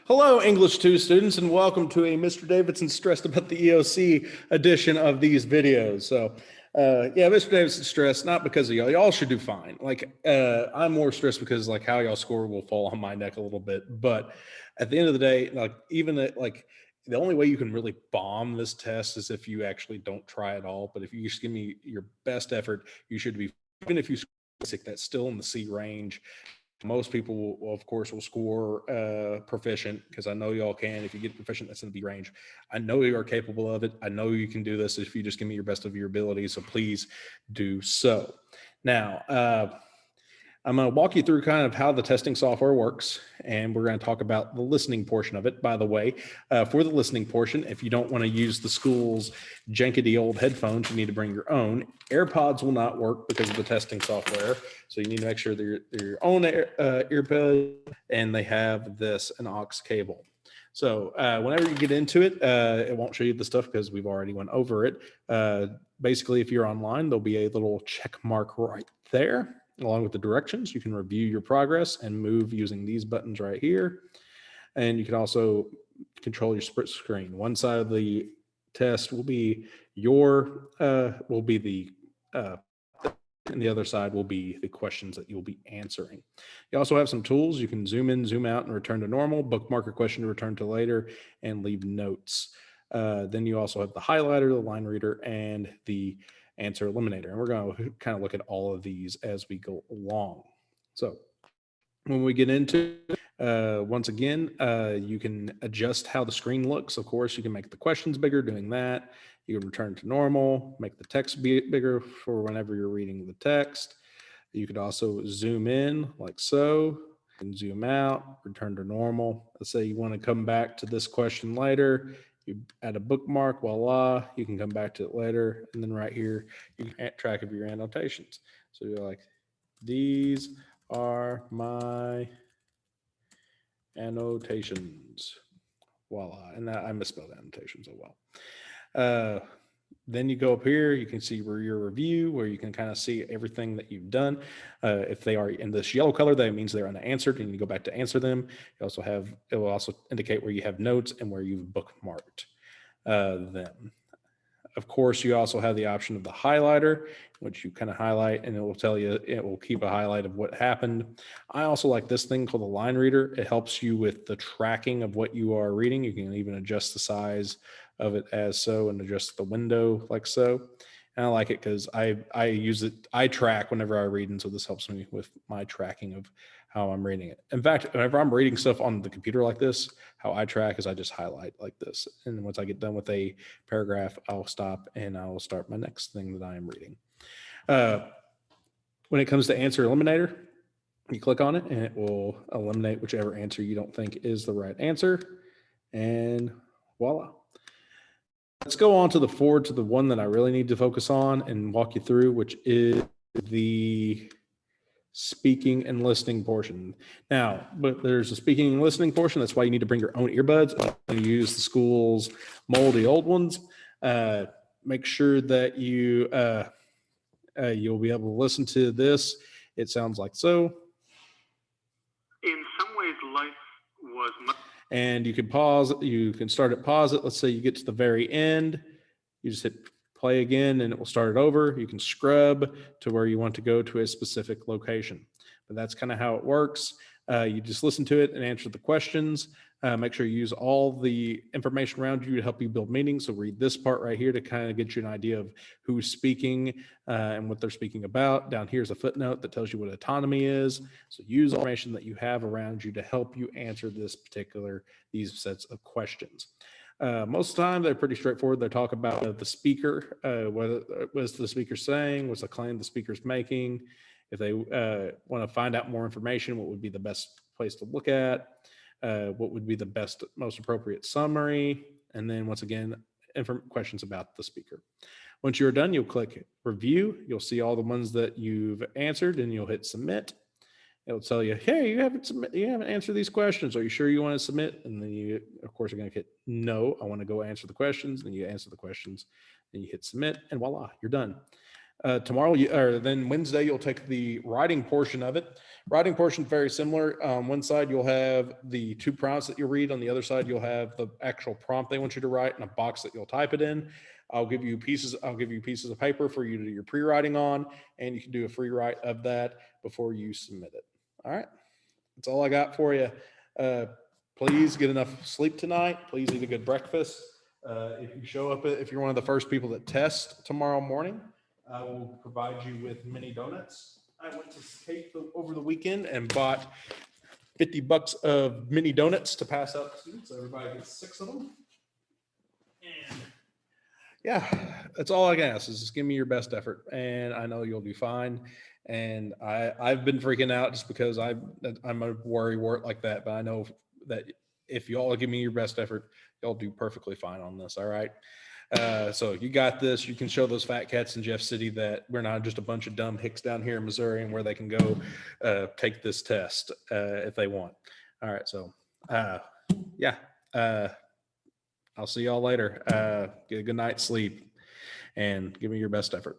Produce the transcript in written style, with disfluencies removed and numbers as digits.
Hello, English 2 students, and welcome to a Mr. Davidson Stressed About the EOC edition of these videos. So, yeah, Mr. Davidson stressed, not because of y'all. Y'all should do fine. I'm more stressed because, how y'all score will fall on my neck a little bit. But at the end of the day, the only way you can really bomb this test is if you actually don't try at all. But if you just give me your best effort, you should be, even if you score basic, that's still in the C range. Most people of course will score proficient, because I know y'all can. If you get proficient, that's in the B range. I know you are capable of it. I know you can do this if you just give me your best of your abilities, so please do so. Now, I'm going to walk you through kind of how the testing software works, and we're going to talk about the listening portion of it. By the way, for the listening portion, if you don't want to use the school's jankety old headphones, you need to bring your own. Airpods will not work because of the testing software, so you need to make sure they're your own earbuds, and they have an aux cable. So whenever you get into it, it won't show you the stuff because we've already went over it. Basically, if you're online, there'll be a little check mark right there, along with the directions. You can review your progress and move using these buttons right here. And you can also control your split screen. One side of the test will be and the other side will be the questions that you'll be answering. You also have some tools. You can zoom in, zoom out, and return to normal, bookmark a question to return to later, and leave notes. Then you also have the highlighter, the line reader, and the answer eliminator. And we're going to kind of look at all of these as we go along. So when we get into once again, you can adjust how the screen looks. Of course, you can make the questions bigger doing that. You can return to normal, make the text bigger for whenever you're reading the text. You could also zoom in like so, and zoom out, return to normal. Let's say you want to come back to this question later. You add a bookmark, voila, you can come back to it later. And then right here, you can keep track of your annotations. So you're like, these are my annotations, voila. And I misspelled annotations, oh well. Then you go up here, you can see where your review, where you can kind of see everything that you've done. If they are in this yellow color, that means they're unanswered, and you go back to answer them. It will also indicate where you have notes and where you've bookmarked them. Of course, you also have the option of the highlighter, which you kind of highlight, and it will tell you, it will keep a highlight of what happened. I also like this thing called the line reader. It helps you with the tracking of what you are reading. You can even adjust the size of it as so, and adjust the window like so. And I like it because I use it, I track whenever I read, and so this helps me with my tracking of how I'm reading it. In fact, whenever I'm reading stuff on the computer like this, how I track is I just highlight like this. And once I get done with a paragraph, I'll stop and I'll start my next thing that I am reading. When it comes to answer eliminator, you click on it and it will eliminate whichever answer you don't think is the right answer. And voila. Let's go on to the one that I really need to focus on and walk you through, which is the speaking and listening portion. Now, but there's a speaking and listening portion. That's why you need to bring your own earbuds. You use the school's moldy old ones. Make sure that you'll be able to listen to this. It sounds like so. In some ways, life was much. And you can pause. You can start it, pause it. Let's say you get to the very end. You just hit play again, and it will start it over. You can scrub to where you want to go to a specific location. But that's kind of how it works. You just listen to it and answer the questions. Make sure you use all the information around you to help you build meanings. So read this part right here to kind of get you an idea of who's speaking and what they're speaking about. Down here's a footnote that tells you what autonomy is. So use information that you have around you to help you answer these sets of questions. Most of the time, they're pretty straightforward. They talk about the speaker, what's the speaker saying, what's the claim the speaker's making. If they want to find out more information, what would be the best place to look at, what would be the best, most appropriate summary, and then once again, questions about the speaker. Once you're done, you'll click review. You'll see all the ones that you've answered, and you'll hit submit. It'll tell you, hey, you haven't answered these questions. Are you sure you want to submit? And then you, of course, are going to hit no, I want to go answer the questions. Then you answer the questions, then you hit submit, and voila, you're done. Tomorrow, or then Wednesday, you'll take the writing portion of it. Writing portion very similar. On one side, you'll have the 2 prompts that you read. On the other side, you'll have the actual prompt they want you to write in a box that you'll type it in. I'll give you pieces of paper for you to do your pre-writing on, and you can do a free write of that before you submit it. All right, that's all I got for you. Please get enough sleep tonight. Please eat a good breakfast. If you show up, if you're one of the first people that test tomorrow morning, I will provide you with mini donuts. I went to Cape over the weekend and bought $50 of mini donuts to pass out to students. Everybody gets 6 of them. And yeah, that's all I can ask is just give me your best effort, and I know you'll do fine. And I've been freaking out just because I'm a worry wart like that, but I know that if y'all give me your best effort, y'all do perfectly fine on this. All right. So you got this. You can show those fat cats in Jeff City that we're not just a bunch of dumb hicks down here in Missouri, and where they can go take this test if they want. All right. So yeah. I'll see y'all later. Get a good night's sleep and give me your best effort.